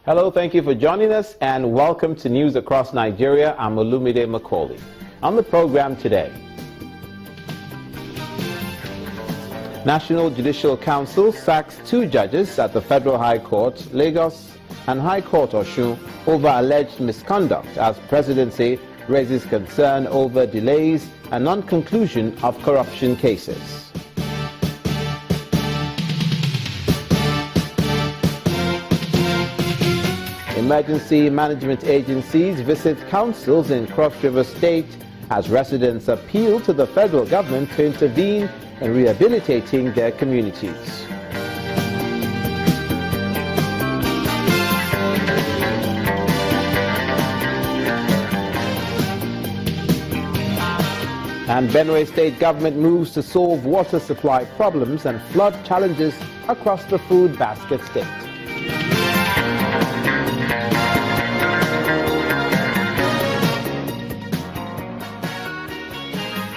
Hello, thank you for joining us and welcome to News Across Nigeria. I'm Olumide Macaulay. On the program today, National Judicial Council sacks 2 judges at the Federal High Court, Lagos, and High Court Osun over alleged misconduct as presidency raises concern over delays and non-conclusion of corruption cases. Emergency management agencies visit councils in Cross River State as residents appeal to the federal government to intervene in rehabilitating their communities. And Benue State government moves to solve water supply problems and flood challenges across the food basket state.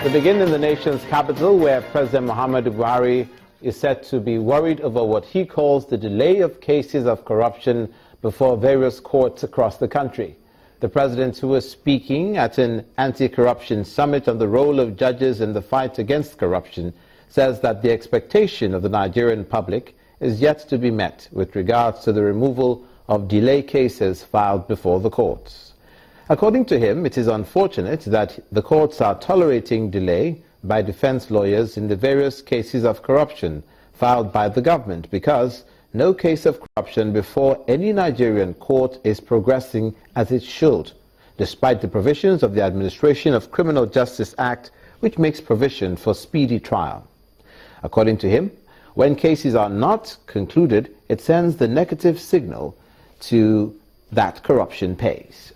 We begin in the nation's capital, where President Muhammadu Buhari is said to be worried over what he calls the delay of cases of corruption before various courts across the country. The president, who was speaking at an anti-corruption summit on the role of judges in the fight against corruption, says that the expectation of the Nigerian public is yet to be met with regards to the removal of delay cases filed before the courts. According to him, it is unfortunate that the courts are tolerating delay by defense lawyers in the various cases of corruption filed by the government, because no case of corruption before any Nigerian court is progressing as it should, despite the provisions of the Administration of Criminal Justice Act, which makes provision for speedy trial. According to him, when cases are not concluded, it sends the negative signal to that corruption pays.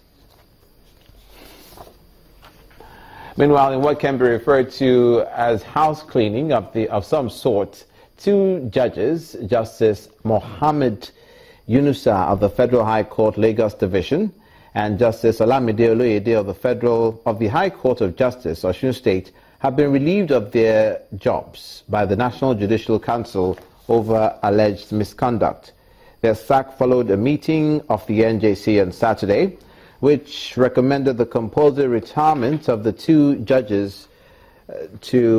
Meanwhile, in what can be referred to as house cleaning of some sort, 2 judges, Justice Mohammed Yunusa of the Federal High Court Lagos Division and Justice Olamide Oloyede of the High Court of Justice, Osun State, have been relieved of their jobs by the National Judicial Council over alleged misconduct. Their sack followed a meeting of the NJC on Saturday, which recommended the compulsory retirement of the 2 judges by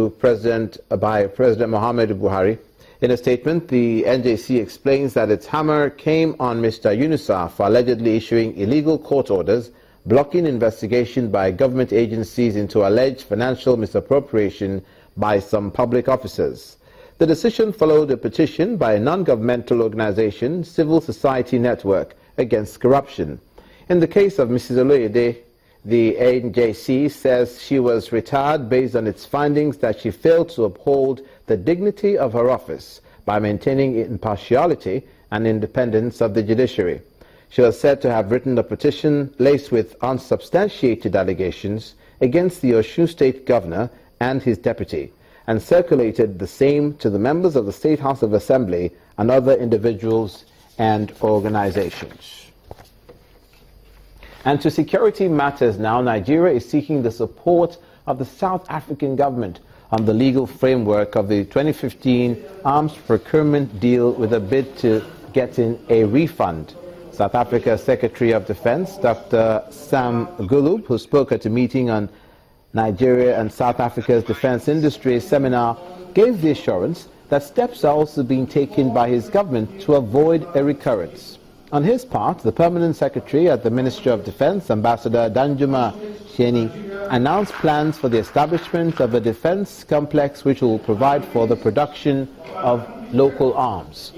President Muhammadu Buhari. In a statement, the NJC explains that its hammer came on Mr. Yunusa for allegedly issuing illegal court orders, blocking investigation by government agencies into alleged financial misappropriation by some public officers. The decision followed a petition by a non-governmental organization, Civil Society Network Against Corruption. In the case of Mrs. Oloyede, the NJC says she was retired based on its findings that she failed to uphold the dignity of her office by maintaining impartiality and independence of the judiciary. She was said to have written a petition laced with unsubstantiated allegations against the Osun State governor and his deputy, and circulated the same to the members of the State House of Assembly and other individuals and organizations. And to security matters now, Nigeria is seeking the support of the South African government on the legal framework of the 2015 arms procurement deal, with a bid to get in a refund. South Africa's Secretary of Defense, Dr. Sam Gulub, who spoke at a meeting on Nigeria and South Africa's defense industry seminar, gave the assurance that steps are also being taken by his government to avoid a recurrence. On his part, the Permanent Secretary at the Ministry of Defense, Ambassador Danjuma Sheni, announced plans for the establishment of a defense complex which will provide for the production of local arms.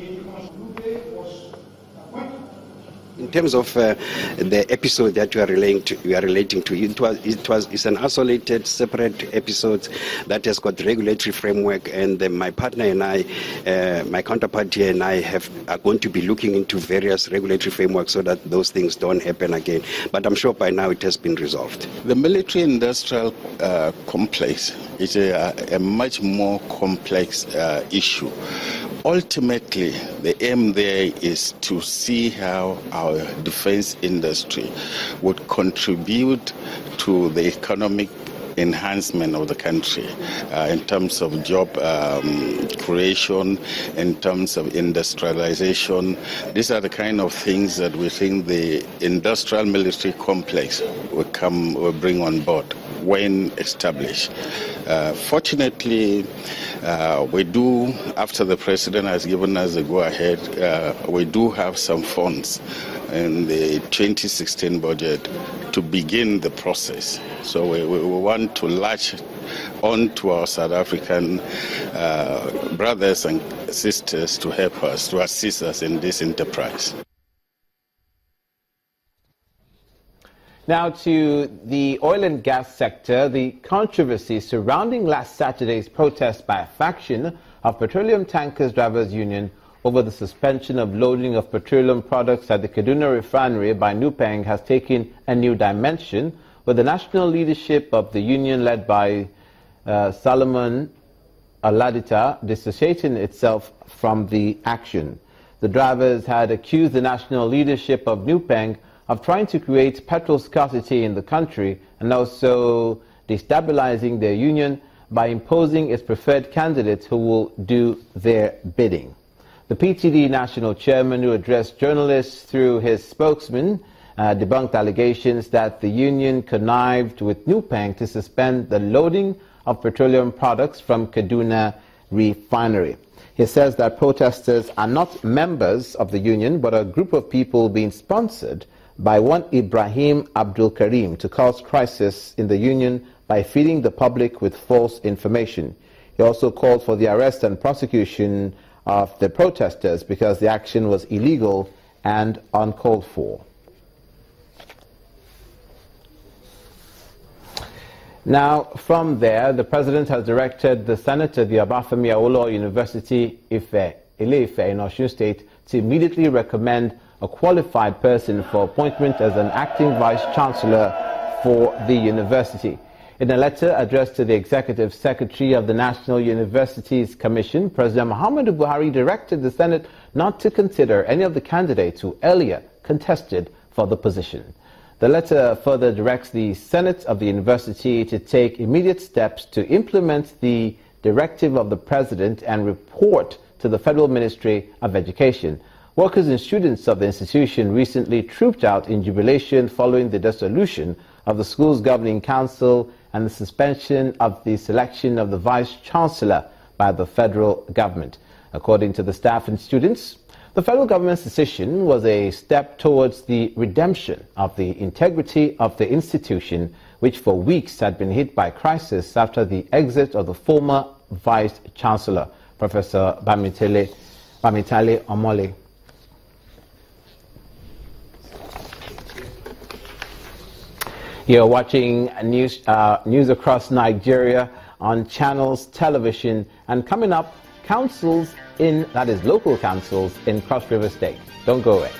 In terms of the episode that you are relating to, it's an isolated, separate episode that has got regulatory framework, and my partner and I, my counterparty and I, are going to be looking into various regulatory frameworks so that those things don't happen again. But I'm sure by now it has been resolved. The military-industrial complex is a much more complex issue. Ultimately, the aim there is to see how our defense industry would contribute to the economic enhancement of the country in terms of job creation, in terms of industrialization. These are the kind of things that we think the industrial military complex will bring on board when established. Fortunately, we do, after the president has given us the go-ahead, we do have some funds in the 2016 budget to begin the process. So we want to latch on to our South African brothers and sisters to help us, to assist us in this enterprise. Now to the oil and gas sector. The controversy surrounding last Saturday's protest by a faction of Petroleum Tankers Drivers Union over the suspension of loading of petroleum products at the Kaduna refinery by Nupeng has taken a new dimension, with the national leadership of the union led by Solomon Aladita dissociating itself from the action. The drivers had accused the national leadership of Nupeng of trying to create petrol scarcity in the country and also destabilizing their union by imposing its preferred candidates who will do their bidding. The PTD national chairman, who addressed journalists through his spokesman, debunked allegations that the union connived with Nupeng to suspend the loading of petroleum products from Kaduna refinery. He says that protesters are not members of the union but a group of people being sponsored by one Ibrahim Abdul Karim to cause crisis in the union by feeding the public with false information. He also called for the arrest and prosecution of the protesters because the action was illegal and uncalled for. Now, from there, the president has directed the Senate of the Obafemi Awolowo University, Ile-Ife in Osun State, to immediately recommend a qualified person for appointment as an acting vice-chancellor for the university. In a letter addressed to the Executive Secretary of the National Universities Commission, President Muhammadu Buhari directed the Senate not to consider any of the candidates who earlier contested for the position. The letter further directs the Senate of the university to take immediate steps to implement the directive of the President and report to the Federal Ministry of Education. Workers and students of the institution recently trooped out in jubilation following the dissolution of the school's governing council and the suspension of the selection of the vice-chancellor by the federal government. According to the staff and students, the federal government's decision was a step towards the redemption of the integrity of the institution, which for weeks had been hit by crisis after the exit of the former vice-chancellor, Professor Bamitale Omole. You're watching news across Nigeria on Channels Television, and coming up, councils that is local councils in Cross River State. Don't go away.